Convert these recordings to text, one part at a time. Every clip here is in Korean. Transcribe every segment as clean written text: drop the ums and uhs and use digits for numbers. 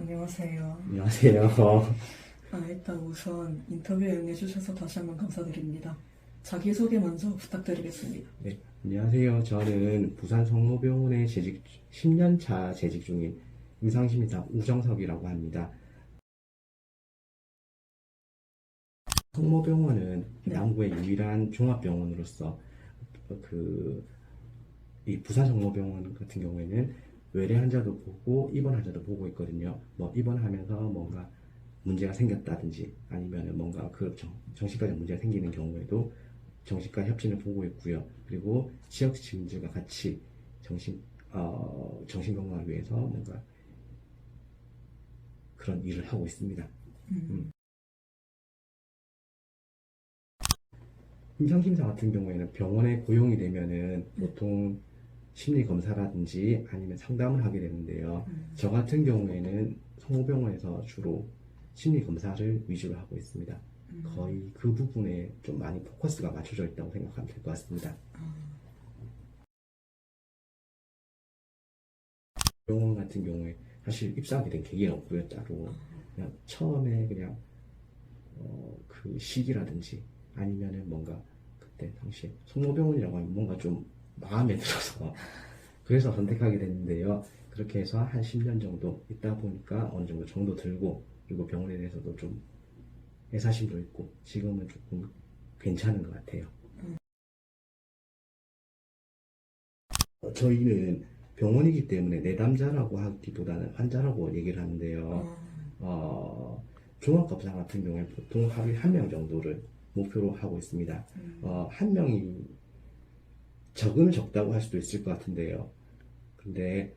안녕하세요. 안녕하세요. 일단 우선 인터뷰에 응해주셔서 다시 한번 감사드립니다. 자기소개 먼저 부탁드리겠습니다. 네, 안녕하세요. 저는 부산 성모병원에 10년차 재직 중인 임상심리사 우정석이라고 합니다. 성모병원은 네. 남구의 유일한 종합병원으로서 이 부산 성모병원 같은 경우에는 외래 환자도 보고 입원 환자도 보고 있거든요. 뭐 입원하면서 뭔가 문제가 생겼다든지 아니면 뭔가 정신과적 문제가 생기는 경우에도 정신과 협진을 보고 있고요. 그리고 지역 주민들과 같이 정신 건강을 위해서 뭔가 그런 일을 하고 있습니다. 임상심사 같은 경우에는 병원에 고용이 되면은 보통 심리 검사라든지 아니면 상담을 하게 되는데요. 저 같은 경우에는 성모병원에서 주로 심리 검사를 위주로 하고 있습니다. 거의 그 부분에 좀 많이 포커스가 맞춰져 있다고 생각하면 될 것 같습니다. 병원 같은 경우에 사실 입사하게 된 계기가 없고요, 따로. 그냥 처음에 그냥 그 시기라든지 아니면은 뭔가 그때 당시에 성모병원이라고 하면 뭔가 좀 마음에 들어서 그래서 선택하게 됐는데요. 그렇게 해서 한 10년 정도 있다 보니까 어느 정도 들고 그리고 병원에 대해서도 좀 애사심도 있고 지금은 조금 괜찮은 것 같아요. 저희는 병원이기 때문에 내담자라고 하기보다는 환자라고 얘기를 하는데요. 어, 종합검사 같은 경우에 보통 하루에 한 명 정도를 목표로 하고 있습니다. 한 명이 적으면 적다고 할 수도 있을 것 같은데요. 근데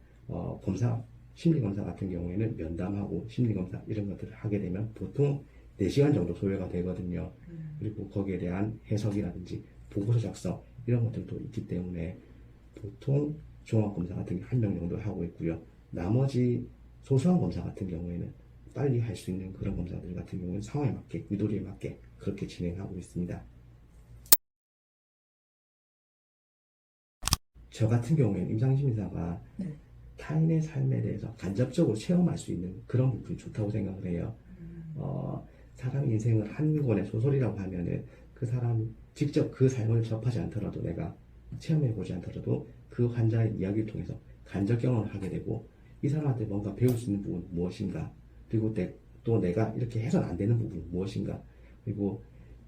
심리검사 같은 경우에는 면담하고 심리검사 이런 것들을 하게 되면 보통 4시간 정도 소요가 되거든요. 그리고 거기에 대한 해석이라든지 보고서 작성 이런 것들도 있기 때문에 보통 종합검사 같은 게 한 명 정도 하고 있고요. 나머지 소소한 검사 같은 경우에는 빨리 할 수 있는 그런 검사들 같은 경우는 상황에 맞게, 유도리에 맞게 그렇게 진행하고 있습니다. 저 같은 경우에는 임상심리사가 네. 타인의 삶에 대해서 간접적으로 체험할 수 있는 그런 부분이 좋다고 생각을 해요. 사람 인생을 한 권의 소설이라고 하면은 그 사람 직접 그 삶을 접하지 않더라도 내가 체험해보지 않더라도 그 환자의 이야기를 통해서 간접 경험을 하게 되고 이 사람한테 뭔가 배울 수 있는 부분은 무엇인가 그리고 또 내가 이렇게 해서는 안 되는 부분은 무엇인가 그리고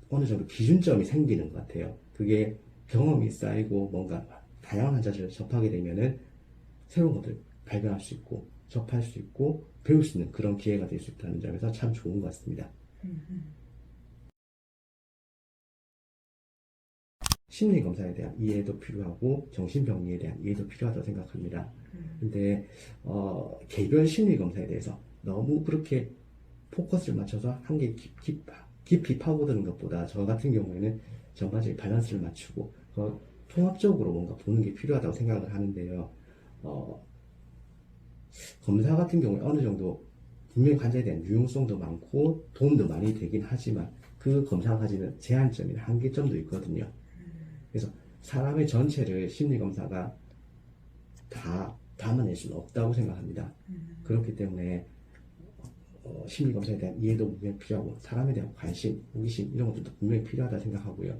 어느 정도 기준점이 생기는 것 같아요. 그게 경험이 쌓이고 뭔가 다양한 환자들을 접하게 되면은 새로운 것들 발견할 수 있고 접할 수 있고 배울 수 있는 그런 기회가 될 수 있다는 점에서 참 좋은 것 같습니다. 심리검사에 대한 이해도 필요하고 정신병리에 대한 이해도 필요하다고 생각합니다. 근데 개별 심리검사에 대해서 너무 그렇게 포커스를 맞춰서 한 개 깊이 파고드는 것보다 저 같은 경우에는 전반적인 밸런스를 맞추고 통합적으로 뭔가 보는 게 필요하다고 생각을 하는데요. 검사 같은 경우에 어느 정도 분명히 환자에 대한 유용성도 많고 도움도 많이 되긴 하지만 그 검사가 가지는 제한점이나 한계점도 있거든요. 그래서 사람의 전체를 심리검사가 다 담아낼 수는 없다고 생각합니다. 그렇기 때문에 심리검사에 대한 이해도 분명히 필요하고 사람에 대한 관심, 호기심 이런 것들도 분명히 필요하다 생각하고요.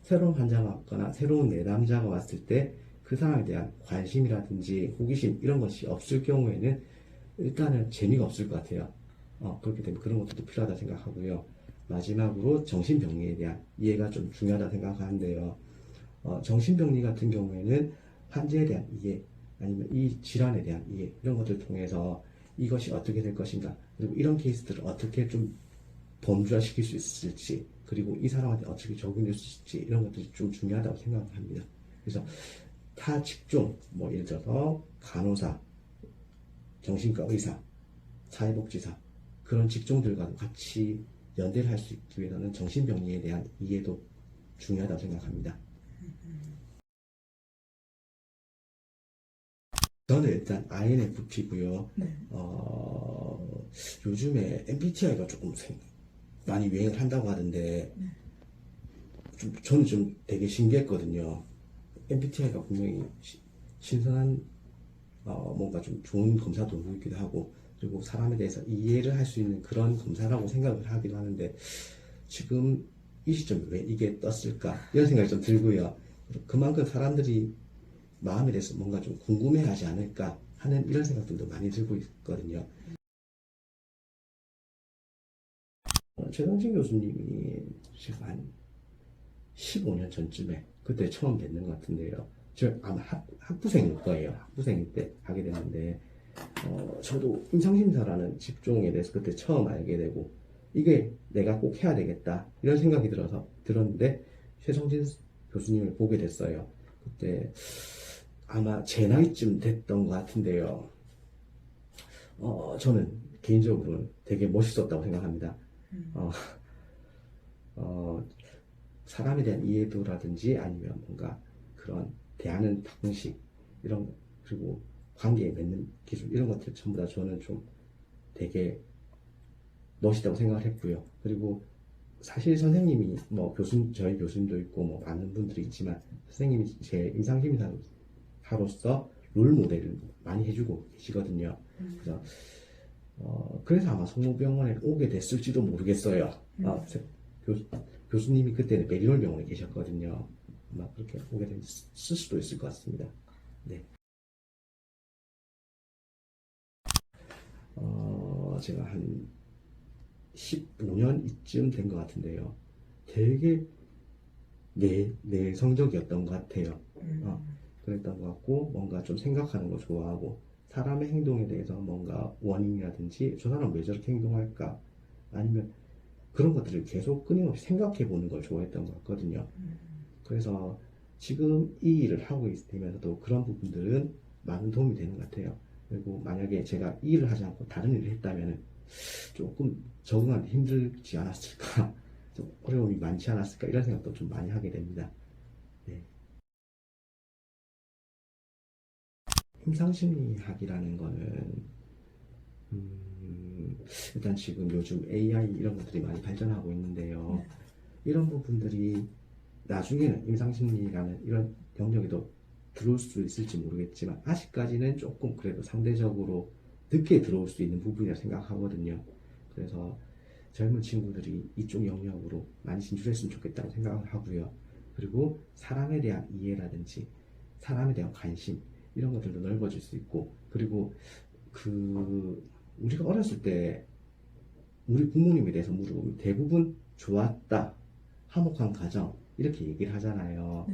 새로운 환자가 왔거나 새로운 내담자가 왔을 때 그 사람에 대한 관심이라든지 호기심 이런 것이 없을 경우에는 일단은 재미가 없을 것 같아요. 그렇기 때문에 그런 것들도 필요하다 생각하고요. 마지막으로 정신병리에 대한 이해가 좀 중요하다 생각하는데요. 정신병리 같은 경우에는 환자에 대한 이해 아니면 이 질환에 대한 이해 이런 것들을 통해서 이것이 어떻게 될 것인가 그리고 이런 케이스들을 어떻게 좀 범주화시킬 수 있을지 그리고 이 사람한테 어떻게 적용될 수 있을지 이런 것들이 좀 중요하다고 생각합니다. 그래서 타 직종 뭐 예를 들어서 간호사, 정신과 의사, 사회복지사 그런 직종들과도 같이 연대를 할 수 있기 위해서는 정신병리에 대한 이해도 중요하다고 생각합니다. 저는 일단 INFP고요. 네. 요즘에 MBTI가 조금 많이 유행을 한다고 하던데 저는 좀 되게 신기했거든요. MBTI가 분명히 신선한 뭔가 좀 좋은 검사 도구이기도 하고 그리고 사람에 대해서 이해를 할 수 있는 그런 검사라고 생각을 하기도 하는데 지금 이 시점에 왜 이게 떴을까 이런 생각이 좀 들고요. 그만큼 사람들이 마음에 대해서 뭔가 좀 궁금해하지 않을까 하는 이런 생각들도 많이 들고 있거든요. 최성진 교수님이 지금 한 15년 전쯤에 그때 처음 뵀는 것 같은데요. 저 아마 학부생일 거예요. 학부생 때 하게 됐는데 저도 임상심사라는 직종에 대해서 그때 처음 알게 되고 이게 내가 꼭 해야 되겠다 이런 생각이 들었는데 최성진 교수님을 보게 됐어요. 그때 아마 제 나이쯤 됐던 것 같은데요. 저는 개인적으로는 되게 멋있었다고 생각합니다. 어, 어, 사람에 대한 이해도라든지 아니면 뭔가 그런 대하는 방식 이런 그리고 관계에 맺는 기술 이런 것들 전부 다 저는 좀 되게 멋있다고 생각을 했고요. 그리고 사실 선생님이 뭐 저희 교수님도 있고 뭐 많은 분들이 있지만 선생님이 제 임상심사로서 롤 모델을 많이 해주고 계시거든요. 그래서 아마 성모병원에 오게 됐을지도 모르겠어요. 교수님이 그때는 메리놀 병원에 계셨거든요. 아마 그렇게 오게 됐을 수도 있을 것 같습니다. 네. 제가 한 15년 이쯤 된 것 같은데요. 되게 내성적이었던 것 같아요. 그랬던 것 같고, 뭔가 좀 생각하는 거 좋아하고, 사람의 행동에 대해서 뭔가 원인이라든지, 저 사람 왜 저렇게 행동할까? 아니면 그런 것들을 계속 끊임없이 생각해 보는 걸 좋아했던 것 같거든요. 그래서 지금 이 일을 하고 있으면서도 그런 부분들은 많은 도움이 되는 것 같아요. 그리고 만약에 제가 이 일을 하지 않고 다른 일을 했다면 조금 적응하기 힘들지 않았을까, 좀 어려움이 많지 않았을까 이런 생각도 좀 많이 하게 됩니다. 네. 임상심리학이라는 거는 일단 지금 요즘 AI 이런 것들이 많이 발전하고 있는데요. 이런 부분들이 나중에는 임상심리라는 이런 영역에도 들어올 수 있을지 모르겠지만 아직까지는 조금 그래도 상대적으로 늦게 들어올 수 있는 부분이라 생각하거든요. 그래서 젊은 친구들이 이쪽 영역으로 많이 진출했으면 좋겠다고 생각을 하고요. 그리고 사람에 대한 이해라든지 사람에 대한 관심 이런 것들도 넓어질 수 있고 그리고 우리가 어렸을 때 우리 부모님에 대해서 물어보면 대부분 좋았다, 화목한 가정 이렇게 얘기를 하잖아요.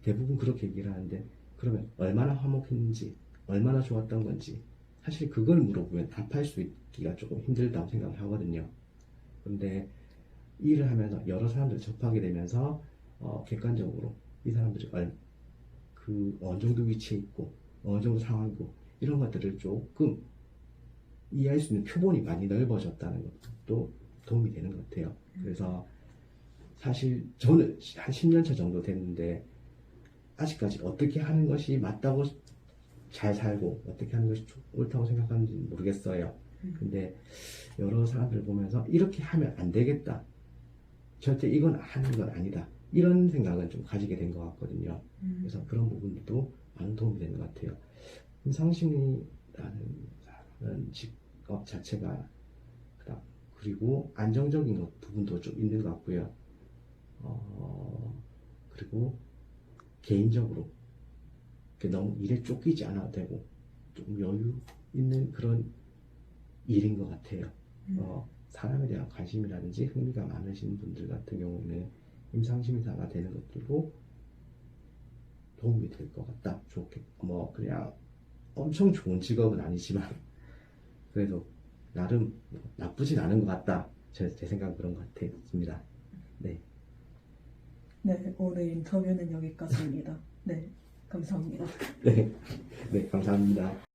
대부분 그렇게 얘기를 하는데 그러면 얼마나 화목했는지 얼마나 좋았던 건지 사실 그걸 물어보면 답할 수 있기가 조금 힘들다고 생각을 하거든요. 그런데 이 일을 하면서 여러 사람들 접하게 되면서 객관적으로 이 사람들이 어느 정도 위치에 있고 어느 정도 상황이고 이런 것들을 조금 이해할 수 있는 표본이 많이 넓어졌다는 것도 도움이 되는 것 같아요. 그래서 사실 저는 한 10년 차 정도 됐는데 아직까지 어떻게 하는 것이 맞다고 잘 살고 어떻게 하는 것이 옳다고 생각하는지 모르겠어요. 근데 여러 사람들 보면서 이렇게 하면 안 되겠다. 절대 이건 하는 건 아니다. 이런 생각은 좀 가지게 된 것 같거든요. 그래서 그런 부분도 많은 도움이 되는 것 같아요. 임상심리라는 직업 자체가 그리고 안정적인 부분도 좀 있는 것 같고요. 그리고 개인적으로 너무 일에 쫓기지 않아도 되고 좀 여유 있는 그런 일인 것 같아요. 사람에 대한 관심이라든지 흥미가 많으신 분들 같은 경우에는 임상심리사가 되는 것들도 도움이 될 것 같다. 그냥 엄청 좋은 직업은 아니지만 그래도 나름 나쁘진 않은 것 같다. 제 생각은 그런 것 같습니다. 네. 네, 오늘 인터뷰는 여기까지입니다. 네, 감사합니다. 네, 감사합니다.